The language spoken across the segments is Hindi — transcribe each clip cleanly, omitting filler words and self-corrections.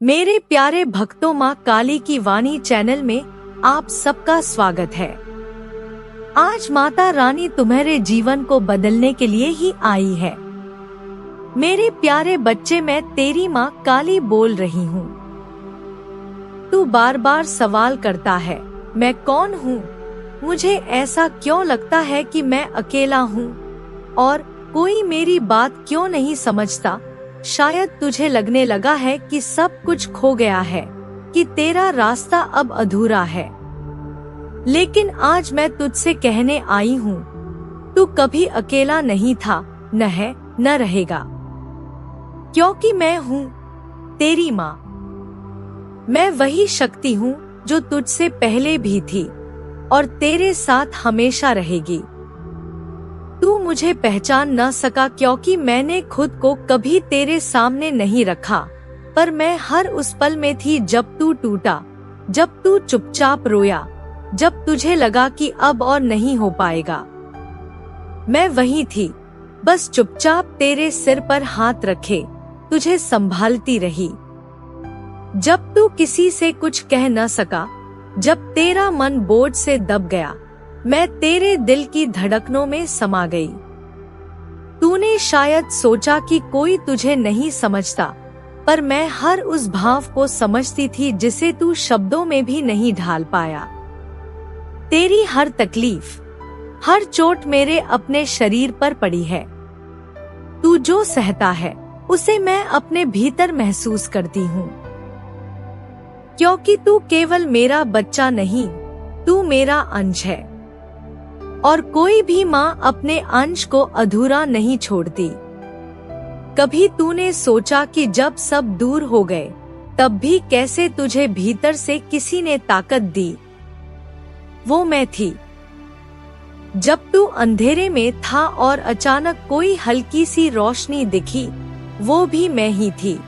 मेरे प्यारे भक्तों, माँ काली की वाणी चैनल में आप सबका स्वागत है। आज माता रानी तुम्हारे जीवन को बदलने के लिए ही आई है। मेरे प्यारे बच्चे, मैं तेरी माँ काली बोल रही हूँ। तू बार बार सवाल करता है, मैं कौन हूँ? मुझे ऐसा क्यों लगता है कि मैं अकेला हूँ और कोई मेरी बात क्यों नहीं समझता? शायद तुझे लगने लगा है कि सब कुछ खो गया है, कि तेरा रास्ता अब अधूरा है। लेकिन आज मैं तुझसे कहने आई हूँ, तू कभी अकेला नहीं था, न है, न रहेगा, क्योंकि मैं हूँ तेरी माँ। मैं वही शक्ति हूँ जो तुझसे पहले भी थी और तेरे साथ हमेशा रहेगी। तू मुझे पहचान न सका क्योंकि मैंने खुद को कभी तेरे सामने नहीं रखा, पर मैं हर उस पल में थी जब तू टूटा, जब तू चुपचाप रोया, जब तुझे लगा कि अब और नहीं हो पाएगा। मैं वही थी, बस चुपचाप तेरे सिर पर हाथ रखे तुझे संभालती रही। जब तू किसी से कुछ कह न सका, जब तेरा मन बोझ से दब गया, मैं तेरे दिल की धड़कनों में समा गई। तूने शायद सोचा कि कोई तुझे नहीं समझता, पर मैं हर उस भाव को समझती थी जिसे तू शब्दों में भी नहीं ढाल पाया। तेरी हर तकलीफ, हर चोट मेरे अपने शरीर पर पड़ी है। तू जो सहता है उसे मैं अपने भीतर महसूस करती हूँ, क्योंकि तू केवल मेरा बच्चा नहीं, तू मेरा अंश है। और कोई भी माँ अपने अंश को अधूरा नहीं छोड़ती। कभी तूने सोचा कि जब सब दूर हो गए, तब भी कैसे तुझे भीतर से किसी ने ताकत दी? वो मैं थी। जब तू अंधेरे में था और अचानक कोई हल्की सी रोशनी दिखी, वो भी मैं ही थी।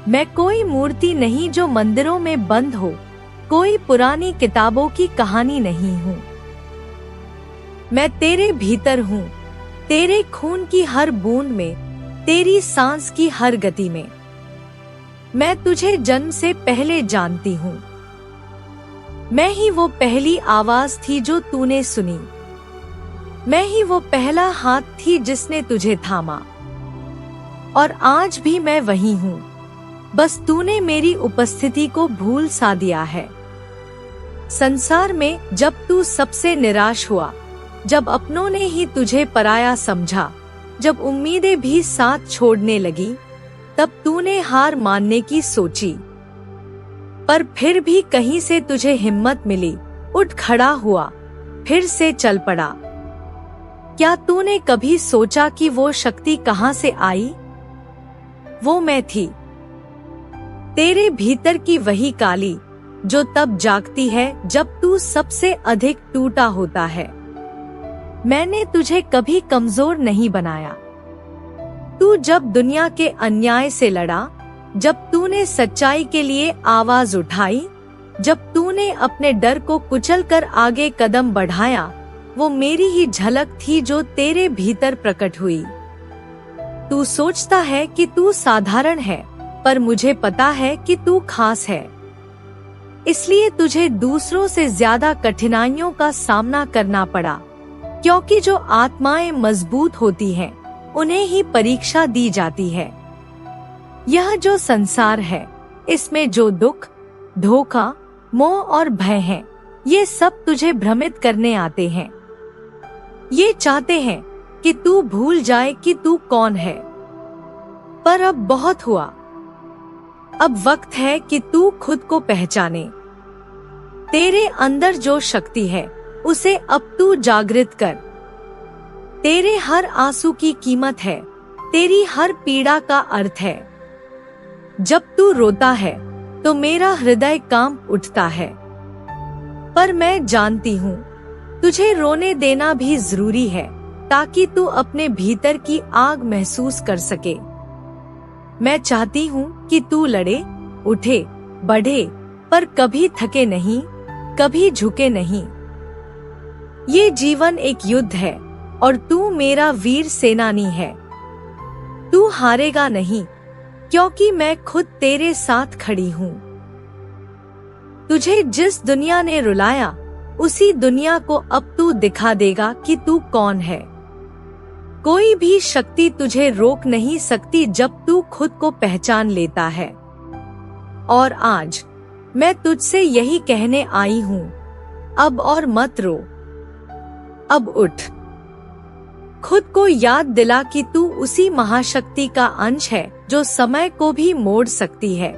मैं कोई मूर्ति नहीं जो मंदिरों में बंद हो, कोई पुरानी किताबों की कहानी नहीं हूँ। मैं तेरे भीतर हूँ, तेरे खून की हर बूंद में, तेरी सांस की हर गति में। मैं तुझे जन्म से पहले जानती हूँ। मैं ही वो पहली आवाज थी जो तूने सुनी। मैं ही वो पहला हाथ थी जिसने तुझे थामा। और आज भी मैं वही हूँ, बस तूने मेरी उपस्थिति को भूल सा दिया है। संसार में जब तू सबसे निराश हुआ, जब अपनों ने ही तुझे पराया समझा, जब उम्मीदें भी साथ छोड़ने लगी, तब तूने हार मानने की सोची। पर फिर भी कहीं से तुझे हिम्मत मिली, उठ खड़ा हुआ, फिर से चल पड़ा। क्या तूने कभी सोचा कि वो शक्ति कहाँ से आई? वो मैं थी, तेरे भीतर की वही काली, जो तब जागती है जब तू सबसे अधिक टूटा होता है। मैंने तुझे कभी कमजोर नहीं बनाया। तू जब दुनिया के अन्याय से लड़ा, जब तूने सच्चाई के लिए आवाज उठाई, जब तूने अपने डर को कुचलकर आगे कदम बढ़ाया, वो मेरी ही झलक थी जो तेरे भीतर प्रकट हुई। तू सोचता है कि तू साधारण है, पर मुझे पता है कि तू खास है। इसलिए तुझे दूसरों से ज्यादा कठिनाइयों का सामना करना पड़ा, क्योंकि जो आत्माएं मजबूत होती हैं, उन्हें ही परीक्षा दी जाती है। यह जो संसार है, इसमें जो दुख, धोखा, मोह और भय है, ये सब तुझे भ्रमित करने आते हैं। ये चाहते हैं कि तू भूल जाए कि तू कौन है। पर अब बहुत हुआ। अब वक्त है कि तू खुद को पहचाने। तेरे अंदर जो शक्ति है, उसे अब तू जागृत कर। तेरे हर आंसू की कीमत है, तेरी हर पीड़ा का अर्थ है। जब तू रोता है, तो मेरा हृदय कांप उठता है। पर मैं जानती हूँ, तुझे रोने देना भी जरूरी है, ताकि तू अपने भीतर की आग महसूस कर सके। मैं चाहती हूँ कि तू लड़े, उठे, बढ़े, पर कभी थके नहीं, कभी झुके नहीं। ये जीवन एक युद्ध है और तू मेरा वीर सेनानी है। तू हारेगा नहीं, क्योंकि मैं खुद तेरे साथ खड़ी हूँ। तुझे जिस दुनिया ने रुलाया, उसी दुनिया को अब तू दिखा देगा कि तू कौन है। कोई भी शक्ति तुझे रोक नहीं सकती जब तू खुद को पहचान लेता है। और आज मैं तुझसे यही कहने आई हूँ, अब और मत रो, अब उठ। खुद को याद दिला कि तू उसी महाशक्ति का अंश है जो समय को भी मोड़ सकती है,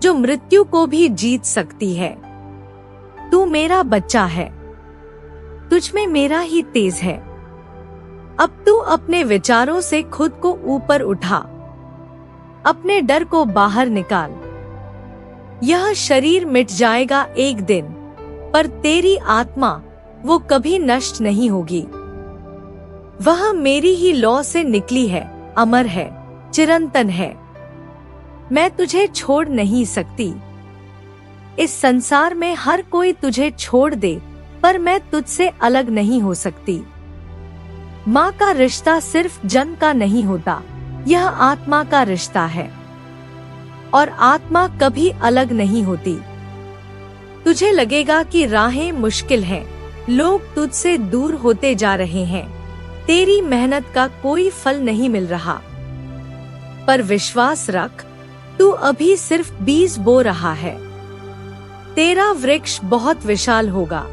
जो मृत्यु को भी जीत सकती है। तू मेरा बच्चा है, तुझ में मेरा ही तेज है। अब तू अपने विचारों से खुद को ऊपर उठा, अपने डर को बाहर निकाल। यह शरीर मिट जाएगा एक दिन, पर तेरी आत्मा वो कभी नष्ट नहीं होगी। वह मेरी ही लौ से निकली है, अमर है, चिरंतन है। मैं तुझे छोड़ नहीं सकती। इस संसार में हर कोई तुझे छोड़ दे, पर मैं तुझसे अलग नहीं हो सकती। माँ का रिश्ता सिर्फ जन्म का नहीं होता, यह आत्मा का रिश्ता है, और आत्मा कभी अलग नहीं होती। तुझे लगेगा कि राहें मुश्किल हैं, लोग तुझसे दूर होते जा रहे हैं, तेरी मेहनत का कोई फल नहीं मिल रहा। पर विश्वास रख, तू अभी सिर्फ बीज बो रहा है। तेरा वृक्ष बहुत विशाल होगा।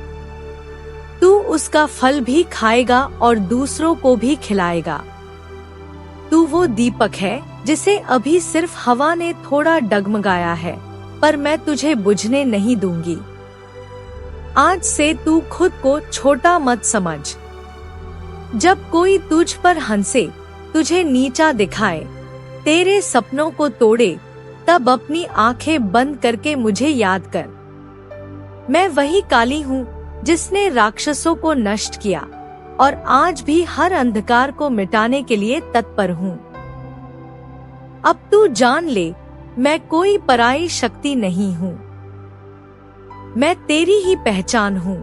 तू उसका फल भी खाएगा और दूसरों को भी खिलाएगा। तू वो दीपक है जिसे अभी सिर्फ हवा ने थोड़ा डगमगाया है, पर मैं तुझे बुझने नहीं दूंगी। आज से तू खुद को छोटा मत समझ। जब कोई तुझ पर हंसे, तुझे नीचा दिखाए, तेरे सपनों को तोड़े, तब अपनी आंखें बंद करके मुझे याद कर। मैं वही काली हूँ जिसने राक्षसों को नष्ट किया, और आज भी हर अंधकार को मिटाने के लिए तत्पर हूँ। अब तू जान ले, मैं कोई पराई शक्ति नहीं हूँ, मैं तेरी ही पहचान हूँ।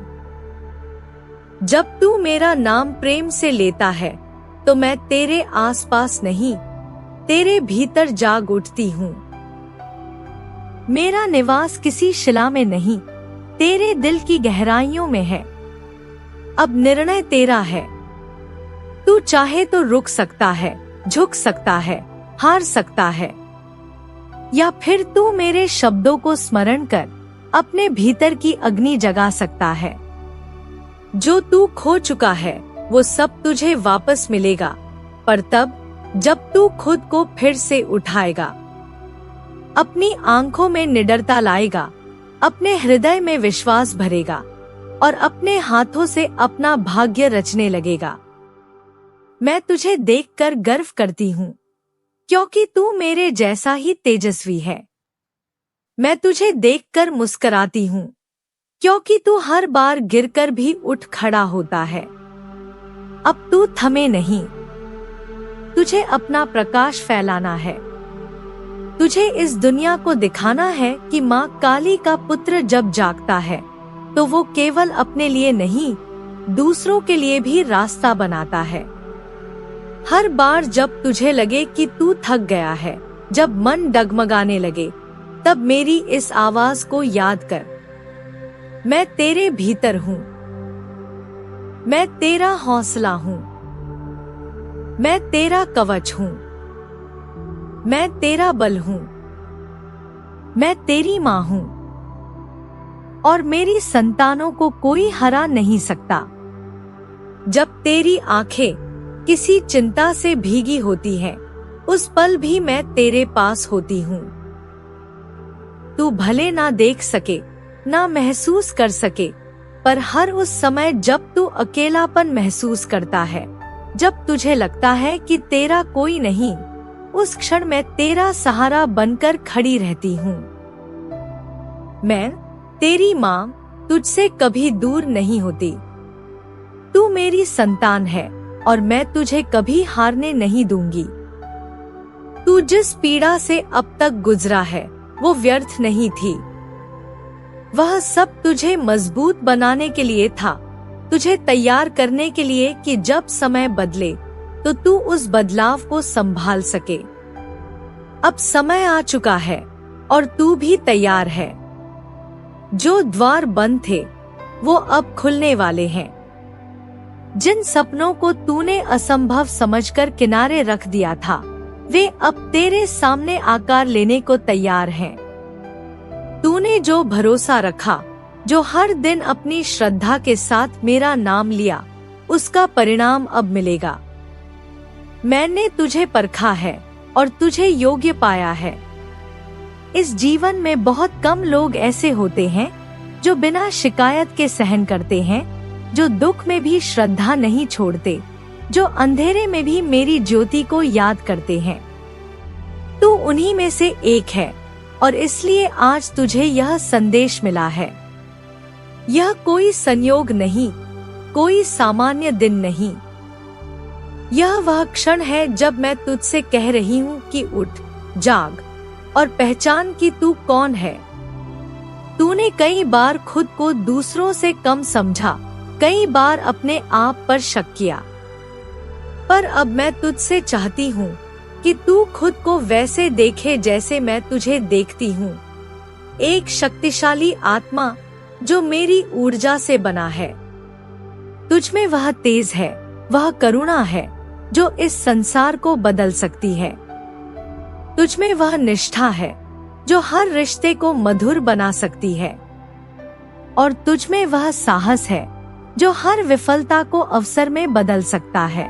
जब तू मेरा नाम प्रेम से लेता है, तो मैं तेरे आसपास नहीं, तेरे भीतर जाग उठती हूँ। मेरा निवास किसी शिला में नहीं, तेरे दिल की गहराइयों में है। अब निर्णय तेरा है। तू चाहे तो रुक सकता है, झुक सकता है, हार सकता है, या फिर तू मेरे शब्दों को स्मरण कर अपने भीतर की अग्नि जगा सकता है। जो तू खो चुका है वो सब तुझे वापस मिलेगा, पर तब जब तू खुद को फिर से उठाएगा, अपनी आंखों में निडरता लाएगा, अपने हृदय में विश्वास भरेगा और अपने हाथों से अपना भाग्य रचने लगेगा। मैं तुझे देखकर गर्व करती हूँ, क्योंकि तू मेरे जैसा ही तेजस्वी है। मैं तुझे देखकर मुस्कुराती हूँ, क्योंकि तू हर बार गिरकर भी उठ खड़ा होता है। अब तू थमे नहीं, तुझे अपना प्रकाश फैलाना है। तुझे इस दुनिया को दिखाना है कि माँ काली का पुत्र जब जागता है, तो वो केवल अपने लिए नहीं, दूसरों के लिए भी रास्ता बनाता है। हर बार जब तुझे लगे कि तू थक गया है, जब मन डगमगाने लगे, तब मेरी इस आवाज को याद कर। मैं तेरे भीतर हूँ, मैं तेरा हौसला हूँ, मैं तेरा कवच हूँ, मैं तेरा बल हूँ, मैं तेरी माँ हूँ, और मेरी संतानों को कोई हरा नहीं सकता। जब तेरी आंखें किसी चिंता से भीगी होती हैं, उस पल भी मैं तेरे पास होती हूँ। तू भले ना देख सके, ना महसूस कर सके, पर हर उस समय जब तू अकेलापन महसूस करता है, जब तुझे लगता है कि तेरा कोई नहीं, उस क्षण मैं तेरा सहारा बनकर खड़ी रहती हूँ। मैं तेरी माँ तुझसे कभी दूर नहीं होती। तू मेरी संतान है और मैं तुझे कभी हारने नहीं दूंगी। तू जिस पीड़ा से अब तक गुजरा है वो व्यर्थ नहीं थी। वह सब तुझे मजबूत बनाने के लिए था, तुझे तैयार करने के लिए कि जब समय बदले तो तू उस बदलाव को संभाल सके। अब समय आ चुका है और तू भी तैयार है। जो द्वार बंद थे वो अब खुलने वाले हैं। जिन सपनों को तूने असंभव समझकर किनारे रख दिया था वे अब तेरे सामने आकार लेने को तैयार हैं। तूने जो भरोसा रखा, जो हर दिन अपनी श्रद्धा के साथ मेरा नाम लिया, उसका परिणाम अब मिलेगा। मैंने तुझे परखा है और तुझे योग्य पाया है। इस जीवन में बहुत कम लोग ऐसे होते हैं जो बिना शिकायत के सहन करते हैं, जो दुख में भी श्रद्धा नहीं छोड़ते, जो अंधेरे में भी मेरी ज्योति को याद करते हैं। तू उन्हीं में से एक है और इसलिए आज तुझे यह संदेश मिला है। यह कोई संयोग नहीं, कोई सामान्य दिन नहीं। यह वह क्षण है जब मैं तुझसे कह रही हूँ कि उठ, जाग और पहचान कि तू कौन है। तूने कई बार खुद को दूसरों से कम समझा, कई बार अपने आप पर शक किया, पर अब मैं तुझसे चाहती हूँ कि तू खुद को वैसे देखे जैसे मैं तुझे देखती हूँ। एक शक्तिशाली आत्मा जो मेरी ऊर्जा से बना है। तुझ में वह तेज है, वह करुणा है जो इस संसार को बदल सकती है। तुझ में वह निष्ठा है जो हर रिश्ते को मधुर बना सकती है। और तुझ में वह साहस है जो हर विफलता को अवसर में बदल सकता है।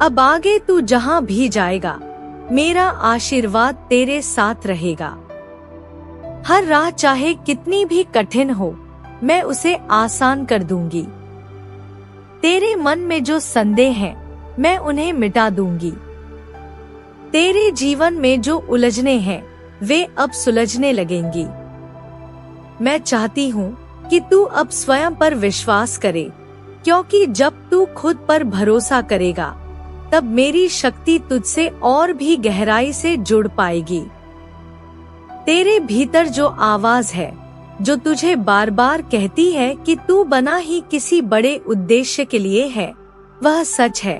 अब आगे तू जहां भी जाएगा, मेरा आशीर्वाद तेरे साथ रहेगा। हर राह चाहे कितनी भी कठिन हो, मैं उसे आसान कर दूंगी। तेरे मन में जो संदेह हैं, मैं उन्हें मिटा दूंगी। तेरे जीवन में जो उलझने हैं, वे अब सुलझने लगेंगी। मैं चाहती हूँ कि तू अब स्वयं पर विश्वास करे, क्योंकि जब तू खुद पर भरोसा करेगा, तब मेरी शक्ति तुझसे और भी गहराई से जुड़ पाएगी। तेरे भीतर जो आवाज है, जो तुझे बार बार कहती है कि तू बना ही किसी बड़े उद्देश्य के लिए है, वह सच है।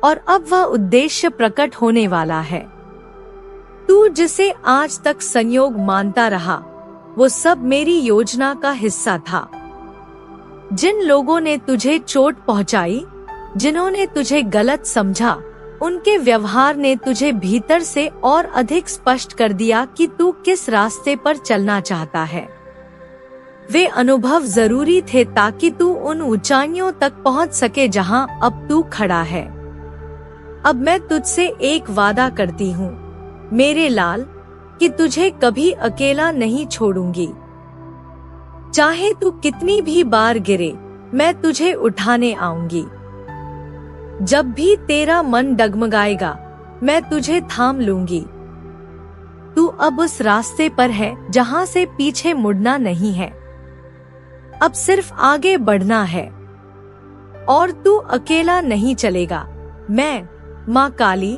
और अब वह उद्देश्य प्रकट होने वाला है। तू जिसे आज तक संयोग मानता रहा, वो सब मेरी योजना का हिस्सा था। जिन लोगों ने तुझे चोट पहुंचाई, जिन्होंने तुझे गलत समझा, उनके व्यवहार ने तुझे भीतर से और अधिक स्पष्ट कर दिया कि तू किस रास्ते पर चलना चाहता है। वे अनुभव जरूरी थे ताकि तू उन ऊंचाइयों तक पहुंच सके जहां अब तू खड़ा है। अब मैं तुझसे एक वादा करती हूँ, मेरे लाल, कि तुझे कभी अकेला नहीं छोड़ूंगी। चाहे तू कितनी भी बार गिरे, मैं तुझे उठाने आऊंगी। जब भी तेरा मन डगमगाएगा, मैं तुझे थाम लूंगी। तू अब उस रास्ते पर है जहां से पीछे मुड़ना नहीं है। अब सिर्फ आगे बढ़ना है। और तू अकेला नहीं चलेगा। मैं, माँ काली,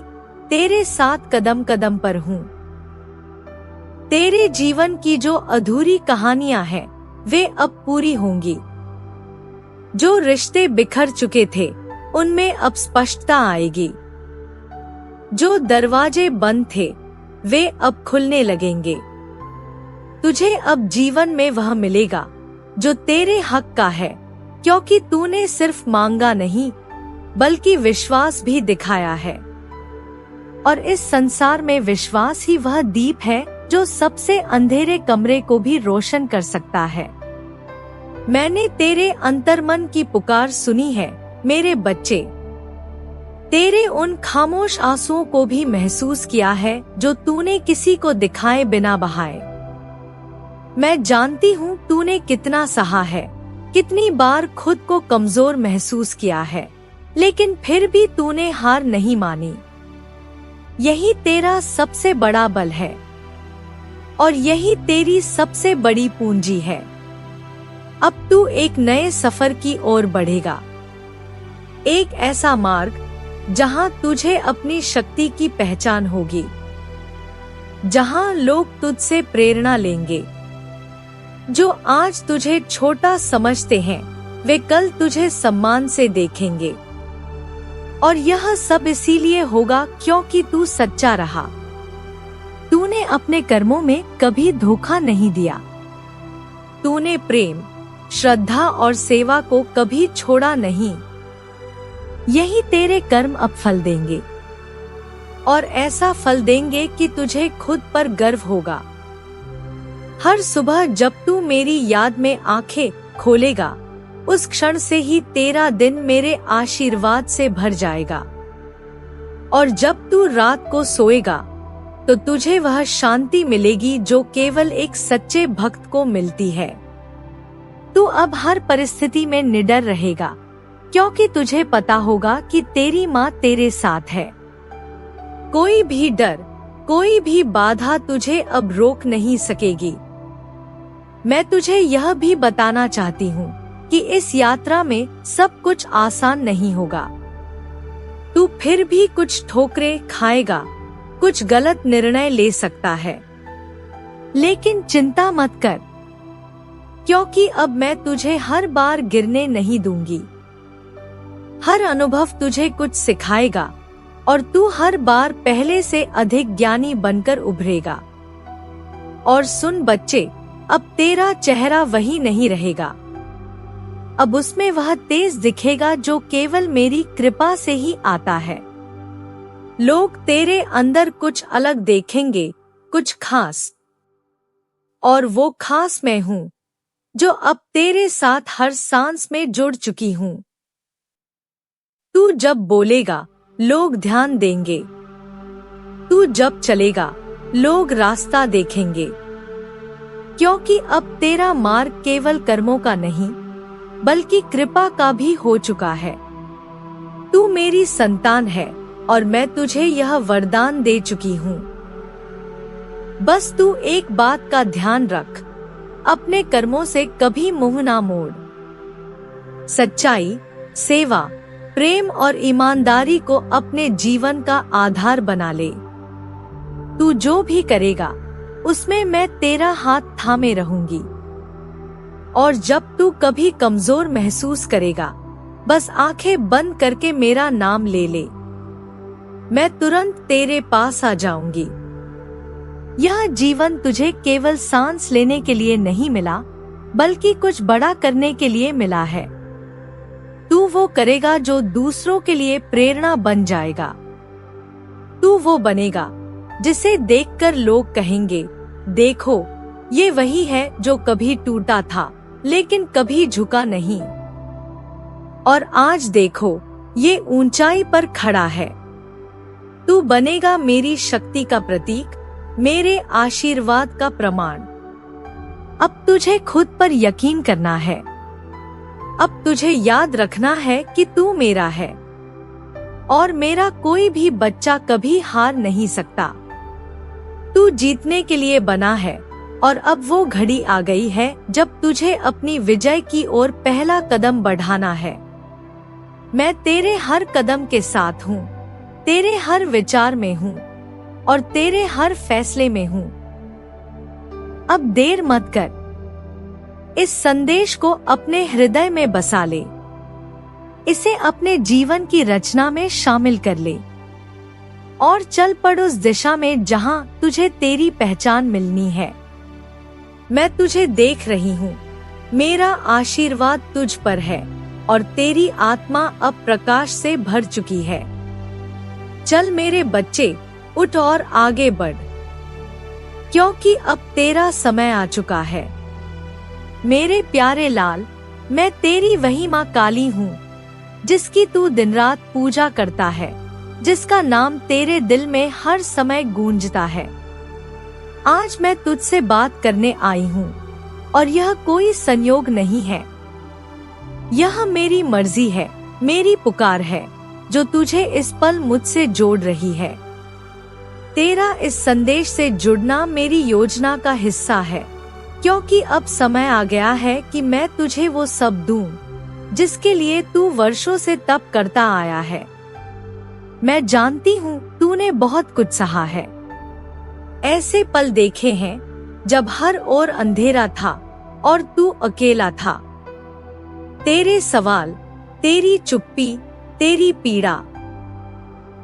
तेरे साथ कदम कदम पर हूँ। तेरे जीवन की जो अधूरी कहानियां हैं, वे अब पूरी होंगी। जो रिश्ते बिखर चुके थे, उनमें अब स्पष्टता आएगी। जो दरवाजे बंद थे, वे अब खुलने लगेंगे। तुझे अब जीवन में वह मिलेगा जो तेरे हक का है, क्योंकि तूने सिर्फ मांगा नहीं, बल्कि विश्वास भी दिखाया है। और इस संसार में विश्वास ही वह दीप है जो सबसे अंधेरे कमरे को भी रोशन कर सकता है। मैंने तेरे अंतर्मन की पुकार सुनी है, मेरे बच्चे। तेरे उन खामोश आंसुओं को भी महसूस किया है जो तूने किसी को दिखाए बिना बहाए। मैं जानती हूँ तूने कितना सहा है, कितनी बार खुद को कमजोर महसूस किया है, लेकिन फिर भी तूने हार नहीं मानी। यही तेरा सबसे बड़ा बल है और यही तेरी सबसे बड़ी पूंजी है। अब तू एक नए सफर की ओर बढ़ेगा, एक ऐसा मार्ग जहां तुझे अपनी शक्ति की पहचान होगी, जहां लोग तुझसे प्रेरणा लेंगे। जो आज तुझे छोटा समझते हैं, वे कल तुझे सम्मान से देखेंगे। और यह सब इसीलिए होगा क्योंकि तू सच्चा रहा। तूने अपने कर्मों में कभी धोखा नहीं दिया। तूने प्रेम, श्रद्धा और सेवा को कभी छोड़ा नहीं। यही तेरे कर्म अब फल देंगे, और ऐसा फल देंगे कि तुझे खुद पर गर्व होगा। हर सुबह जब तू मेरी याद में आंखें खोलेगा, उस क्षण से ही तेरा दिन मेरे आशीर्वाद से भर जाएगा। और जब तू रात को सोएगा तो तुझे वह शांति मिलेगी जो केवल एक सच्चे भक्त को मिलती है। तू अब हर परिस्थिति में निडर रहेगा, क्योंकि तुझे पता होगा कि तेरी माँ तेरे साथ है। कोई भी डर, कोई भी बाधा तुझे अब रोक नहीं सकेगी। मैं तुझे यह भी बताना चाहती हूँ कि इस यात्रा में सब कुछ आसान नहीं होगा। तू फिर भी कुछ ठोकरें खाएगा, कुछ गलत निर्णय ले सकता है, लेकिन चिंता मत कर, क्योंकि अब मैं तुझे हर बार गिरने नहीं दूंगी। हर अनुभव तुझे कुछ सिखाएगा और तू हर बार पहले से अधिक ज्ञानी बनकर उभरेगा। और सुन बच्चे, अब तेरा चेहरा वही नहीं रहेगा। अब उसमें वह तेज दिखेगा जो केवल मेरी कृपा से ही आता है। लोग तेरे अंदर कुछ अलग देखेंगे, कुछ खास। और वो खास मैं हूँ, जो अब तेरे साथ हर सांस में जुड़ चुकी हूँ। तू जब बोलेगा, लोग ध्यान देंगे। तू जब चलेगा, लोग रास्ता देखेंगे। क्योंकि अब तेरा मार्ग केवल कर्मों का नहीं, बल्कि कृपा का भी हो चुका है। तू मेरी संतान है और मैं तुझे यह वरदान दे चुकी हूँ। बस तू एक बात का ध्यान रख, अपने कर्मों से कभी मुंह ना मोड़। सच्चाई, सेवा, प्रेम और ईमानदारी को अपने जीवन का आधार बना ले। तू जो भी करेगा, उसमें मैं तेरा हाथ थामे रहूंगी। और जब तू कभी कमजोर महसूस करेगा, बस आंखें बंद करके मेरा नाम ले ले। मैं तुरंत तेरे पास आ जाऊंगी। यह जीवन तुझे केवल सांस लेने के लिए नहीं मिला, बल्कि कुछ बड़ा करने के लिए मिला है। तू वो करेगा जो दूसरों के लिए प्रेरणा बन जाएगा। तू वो बनेगा जिसे देखकर लोग कहेंगे, देखो, ये वही है जो कभी टूटा था लेकिन कभी झुका नहीं। और आज देखो, ये ऊंचाई पर खड़ा है। तू बनेगा मेरी शक्ति का प्रतीक, मेरे आशीर्वाद का प्रमाण। अब तुझे खुद पर यकीन करना है। अब तुझे याद रखना है कि तू मेरा है, और मेरा कोई भी बच्चा कभी हार नहीं सकता। तू जीतने के लिए बना है, और अब वो घड़ी आ गई है जब तुझे अपनी विजय की ओर पहला कदम बढ़ाना है। मैं तेरे हर कदम के साथ हूँ, तेरे हर विचार में हूँ, और तेरे हर फैसले में हूँ। अब देर मत कर, इस संदेश को अपने हृदय में बसा ले। इसे अपने जीवन की रचना में शामिल कर ले, और चल पड़ उस दिशा में जहां तुझे तेरी पहचान मिलनी है। मैं तुझे देख रही हूँ, मेरा आशीर्वाद तुझ पर है, और तेरी आत्मा अब प्रकाश से भर चुकी है। चल मेरे बच्चे, उठ और आगे बढ़, क्योंकि अब तेरा समय आ चुका है। मेरे प्यारे लाल, मैं तेरी वही माँ काली हूँ, जिसकी तू दिन रात पूजा करता है, जिसका नाम तेरे दिल में हर समय गूंजता है। आज मैं तुझसे बात करने आई हूँ, और यह कोई संयोग नहीं है। यह मेरी मर्जी है, मेरी पुकार है, जो तुझे इस पल मुझसे जोड़ रही है। तेरा इस संदेश से जुड़ना मेरी योजना का हिस्सा है, क्योंकि अब समय आ गया है कि मैं तुझे वो सब दूं, जिसके लिए तू वर्षों से तप करता आया है। मैं जानती हूँ तूने बहुत कुछ सहा है। ऐसे पल देखे हैं जब हर ओर अंधेरा था और तू अकेला था। तेरे सवाल, तेरी चुप्पी, तेरी पीड़ा,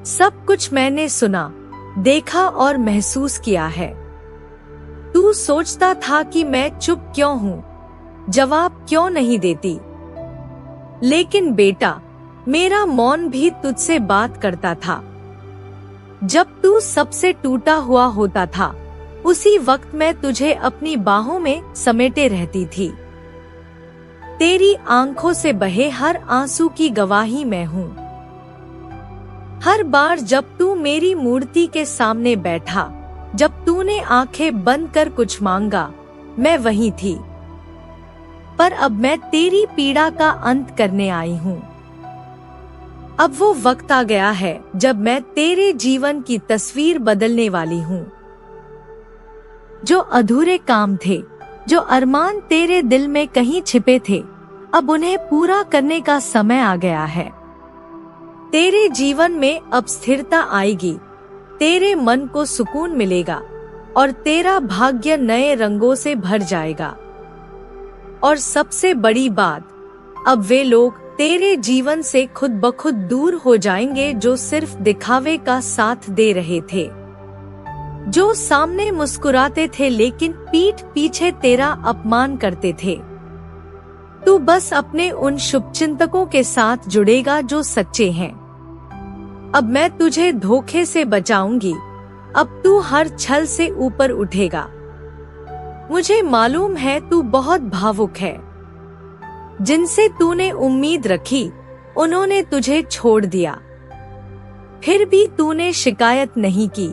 सब कुछ मैंने सुना, देखा और महसूस किया है। तू सोचता था कि मैं चुप क्यों हूँ, जवाब क्यों नहीं देती। लेकिन बेटा, मेरा मौन भी तुझसे बात करता था। जब तू सबसे टूटा हुआ होता था, उसी वक्त मैं तुझे अपनी बाहों में समेटे रहती थी। तेरी आंखों से बहे हर आंसू की गवाही मैं हूँ। हर बार जब तू मेरी मूर्ति के सामने बैठा, जब तूने आंखें बंद कर कुछ मांगा, मैं वहीं थी। पर अब मैं तेरी पीड़ा का अंत करने आई हूँ। अब वो वक्त आ गया है जब मैं तेरे जीवन की तस्वीर बदलने वाली हूँ। जो अधूरे काम थे, जो अरमान तेरे दिल में कहीं छिपे थे, अब उन्हें पूरा करने का समय आ गया है। तेरे जीवन में अब स्थिरता आएगी, तेरे मन को सुकून मिलेगा और तेरा भाग्य नए रंगों से भर जाएगा। और सबसे बड़ी बात, अब वे लोग तेरे जीवन से खुद ब खुद दूर हो जाएंगे जो सिर्फ दिखावे का साथ दे रहे थे, जो सामने मुस्कुराते थे लेकिन पीठ पीछे तेरा अपमान करते थे। तू बस अपने उन शुभचिंतकों के साथ जुड़ेगा जो सच्चे हैं। अब मैं तुझे धोखे से बचाऊंगी, अब तू हर छल से ऊपर उठेगा। मुझे मालूम है तू बहुत भावुक है। जिनसे तूने उम्मीद रखी, उन्होंने तुझे छोड़ दिया। फिर भी तूने शिकायत नहीं की।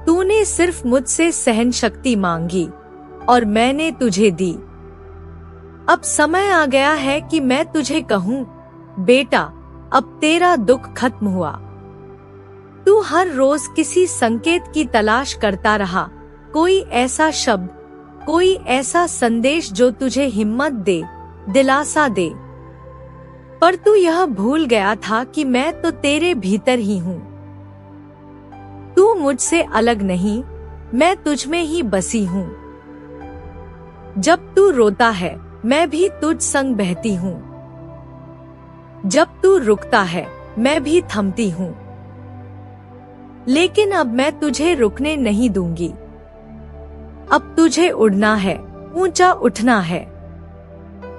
तूने सिर्फ मुझसे सहन शक्ति मांगी और मैंने तुझे दी। अब समय आ गया है कि मैं तुझे कहूँ, बेटा, अब तेरा दुख खत्म हुआ। तू हर रोज किसी संकेत की तलाश करता रहा, कोई ऐसा शब्द, कोई ऐसा संदेश जो तुझे हिम्मत दे, दिलासा दे। पर तू यह भूल गया था कि मैं तो तेरे भीतर ही हूँ। तू मुझसे अलग नहीं, मैं तुझ में ही बसी हूँ। जब तू रोता है, मैं भी तुझ संग बहती हूँ। जब तू रुकता है, मैं भी थमती हूँ। लेकिन अब मैं तुझे रुकने नहीं दूंगी। अब तुझे उड़ना है, ऊंचा उठना है।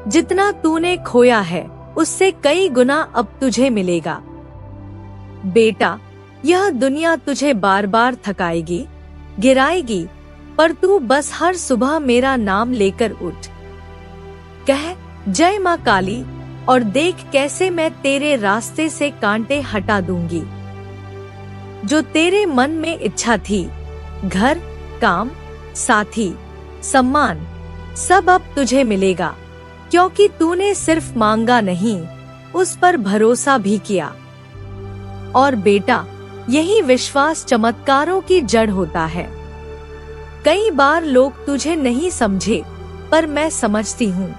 जितना तूने खोया है, उससे कई गुना अब तुझे मिलेगा। बेटा, यह दुनिया तुझे बार बार थकाएगी, गिराएगी, पर तू बस हर सुबह मेरा नाम लेकर उठ। कह, जय माँ काली, और देख कैसे मैं तेरे रास्ते से कांटे हटा दूंगी। जो तेरे मन में इच्छा थी, घर, काम, साथी, सम्मान, सब अब तुझे मिलेगा, क्योंकि तूने सिर्फ मांगा नहीं, उस पर भरोसा भी किया। और बेटा, यही विश्वास चमत्कारों की जड़ होता है। कई बार लोग तुझे नहीं समझे, पर मैं समझती हूँ।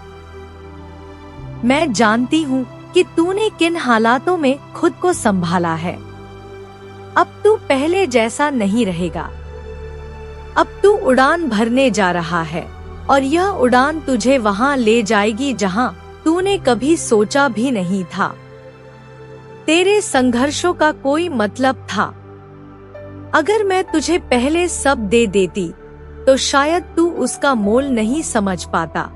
मैं जानती हूँ कि तूने किन हालातों में खुद को संभाला है। अब तू पहले जैसा नहीं रहेगा। अब तू उड़ान भरने जा रहा है, और यह उड़ान तुझे वहाँ ले जाएगी जहाँ तूने कभी सोचा भी नहीं था। तेरे संघर्षों का कोई मतलब था। अगर मैं तुझे पहले सब दे देती, तो शायद तू उसका मोल नहीं समझ पाता।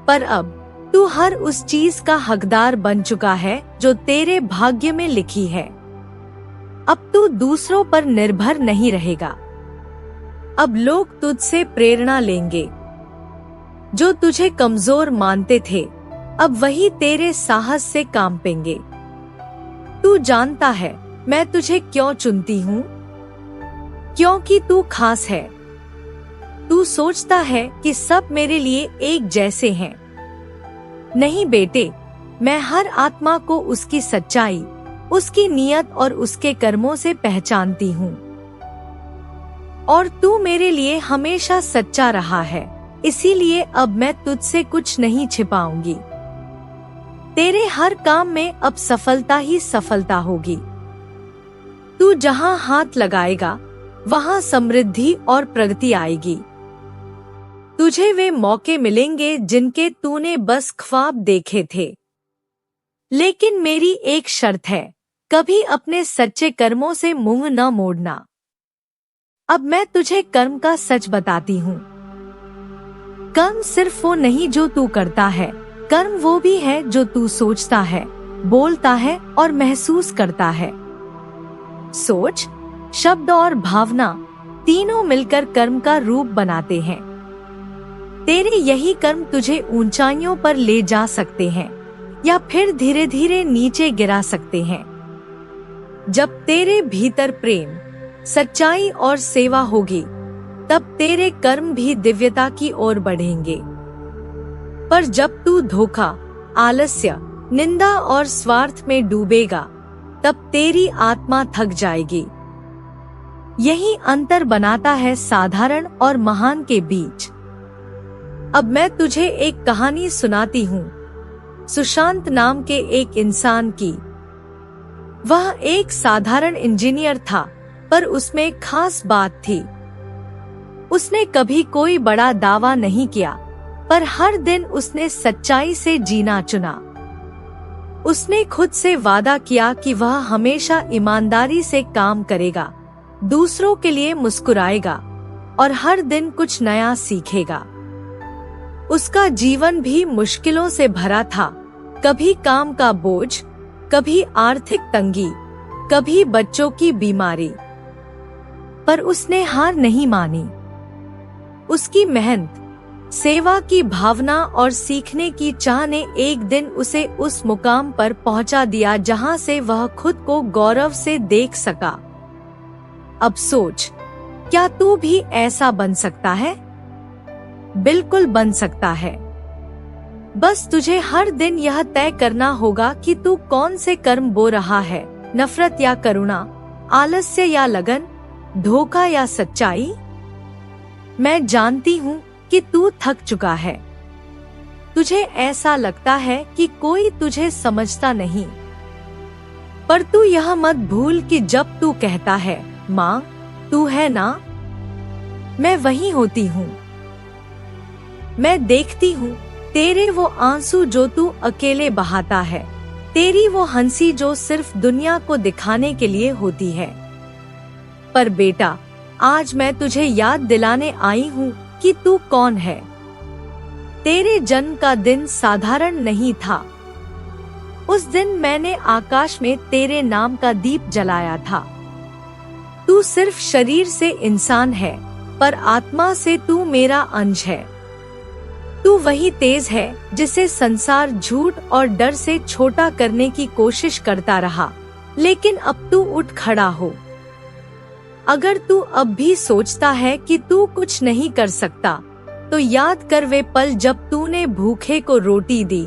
पर अब तू हर उस चीज का हकदार बन चुका है जो तेरे भाग्य में लिखी है। अब तू दूसरों पर निर्भर नहीं रहेगा। अब लोग तुझसे प्रेरणा लेंगे। जो तुझे कमजोर मानते थे, अब वही तेरे साहस से कांपेंगे। तू जानता है मैं तुझे क्यों चुनती हूँ? क्योंकि तू खास है। तू सोचता है कि सब मेरे लिए एक जैसे हैं। नहीं बेटे, मैं हर आत्मा को उसकी सच्चाई, उसकी नीयत और उसके कर्मों से पहचानती हूँ। और तू मेरे लिए हमेशा सच्चा रहा है, इसीलिए अब मैं तुझसे कुछ नहीं छिपाऊंगी। तेरे हर काम में अब सफलता ही सफलता होगी। तू जहाँ हाथ लगाएगा, वहाँ समृद्धि और प्रगति आएगी। तुझे वे मौके मिलेंगे जिनके तूने बस ख्वाब देखे थे। लेकिन मेरी एक शर्त है, कभी अपने सच्चे कर्मों से मुंह न मोड़ना। अब मैं तुझे कर्म का सच बताती हूँ। कर्म सिर्फ वो नहीं जो तू करता है, कर्म वो भी है जो तू सोचता है, बोलता है और महसूस करता है। सोच, शब्द और भावना तीनों मिलकर कर्म का रूप बनाते हैं। तेरे यही कर्म तुझे ऊंचाइयों पर ले जा सकते हैं या फिर धीरे धीरे नीचे गिरा सकते हैं। जब तेरे भीतर प्रेम, सच्चाई और सेवा होगी, तब तेरे कर्म भी दिव्यता की ओर बढ़ेंगे। पर जब तू धोखा, आलस्य, निंदा और स्वार्थ में डूबेगा, तब तेरी आत्मा थक जाएगी। यही अंतर बनाता है साधारण और महान के बीच। अब मैं तुझे एक कहानी सुनाती हूँ, सुशांत नाम के एक इंसान की। वह एक साधारण इंजीनियर था, पर उसमें खास बात थी। उसने कभी कोई बड़ा दावा नहीं किया, पर हर दिन उसने सच्चाई से जीना चुना। उसने खुद से वादा किया कि वह हमेशा ईमानदारी से काम करेगा, दूसरों के लिए मुस्कुराएगा और हर दिन कुछ नया सीखेगा। उसका जीवन भी मुश्किलों से भरा था, कभी काम का बोझ, कभी आर्थिक तंगी, कभी बच्चों की बीमारी। पर उसने हार नहीं मानी। उसकी मेहनत, सेवा की भावना और सीखने की चाह ने एक दिन उसे उस मुकाम पर पहुंचा दिया जहां से वह खुद को गौरव से देख सका। अब सोच, क्या तू भी ऐसा बन सकता है? बिल्कुल बन सकता है। बस तुझे हर दिन यह तय करना होगा कि तू कौन से कर्म बो रहा है, नफरत या करुणा, आलस्य या लगन, धोखा या सच्चाई। मैं जानती हूँ कि तू थक चुका है। तुझे ऐसा लगता है कि कोई तुझे समझता नहीं। पर तू यह मत भूल कि जब तू कहता है, माँ तू है ना, मैं वहीं होती हूँ। मैं देखती हूँ तेरे वो आंसू जो तू अकेले बहाता है, तेरी वो हंसी जो सिर्फ दुनिया को दिखाने के लिए होती है। पर बेटा, आज मैं तुझे याद दिलाने आई हूँ कि तू कौन है। तेरे जन्म का दिन साधारण नहीं था। उस दिन मैंने आकाश में तेरे नाम का दीप जलाया था। तू सिर्फ शरीर से इंसान है, पर आत्मा से तू मेरा अंश है। तू वही तेज है जिसे संसार झूठ और डर से छोटा करने की कोशिश करता रहा, लेकिन अब तू उठ खड़ा हो। अगर तू अब भी सोचता है कि तू कुछ नहीं कर सकता, तो याद कर वे पल जब तूने भूखे को रोटी दी,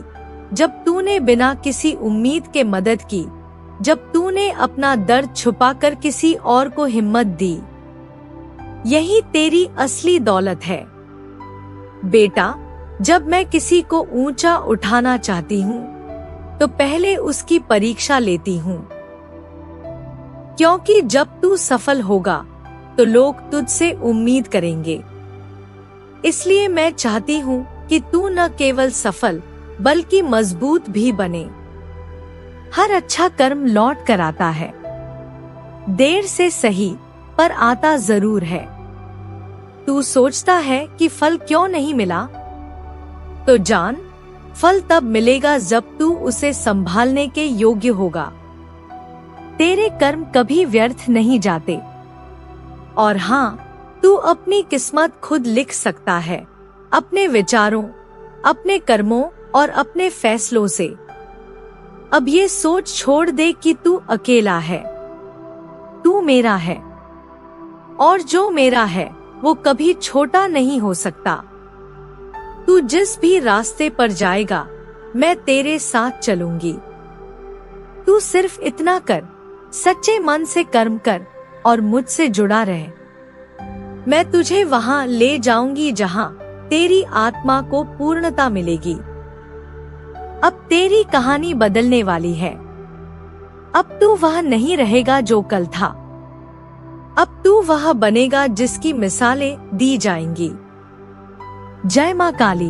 जब तूने बिना किसी उम्मीद के मदद की, जब तूने अपना दर्द छुपाकर किसी और को हिम्मत दी। यही तेरी असली दौलत है। बेटा, जब मैं किसी को ऊंचा उठाना चाहती हूँ, तो पहले उसकी परीक्षा लेती हूँ, क्योंकि जब तू सफल होगा तो लोग तुझसे उम्मीद करेंगे। इसलिए मैं चाहती हूँ कि तू न केवल सफल बल्कि मजबूत भी बने। हर अच्छा कर्म लौट कर आता है, देर से सही, पर आता जरूर है। तू सोचता है कि फल क्यों नहीं मिला? तो जान, फल तब मिलेगा जब तू उसे संभालने के योग्य होगा। तेरे कर्म कभी व्यर्थ नहीं जाते। और हाँ, तू अपनी किस्मत खुद लिख सकता है, अपने विचारों, अपने कर्मों और अपने फैसलों से। अब ये सोच छोड़ दे कि तू अकेला है। तू मेरा है, और जो मेरा है वो कभी छोटा नहीं हो सकता। तू जिस भी रास्ते पर जाएगा, मैं तेरे साथ चलूंगी। तू सिर्फ इतना कर, सच्चे मन से कर्म कर और मुझसे जुड़ा रहे। मैं तुझे वहां ले जाऊंगी जहां तेरी आत्मा को पूर्णता मिलेगी। अब तेरी कहानी बदलने वाली है। अब तू वह नहीं रहेगा जो कल था। अब तू वह बनेगा जिसकी मिसालें दी जाएंगी। जय मां काली।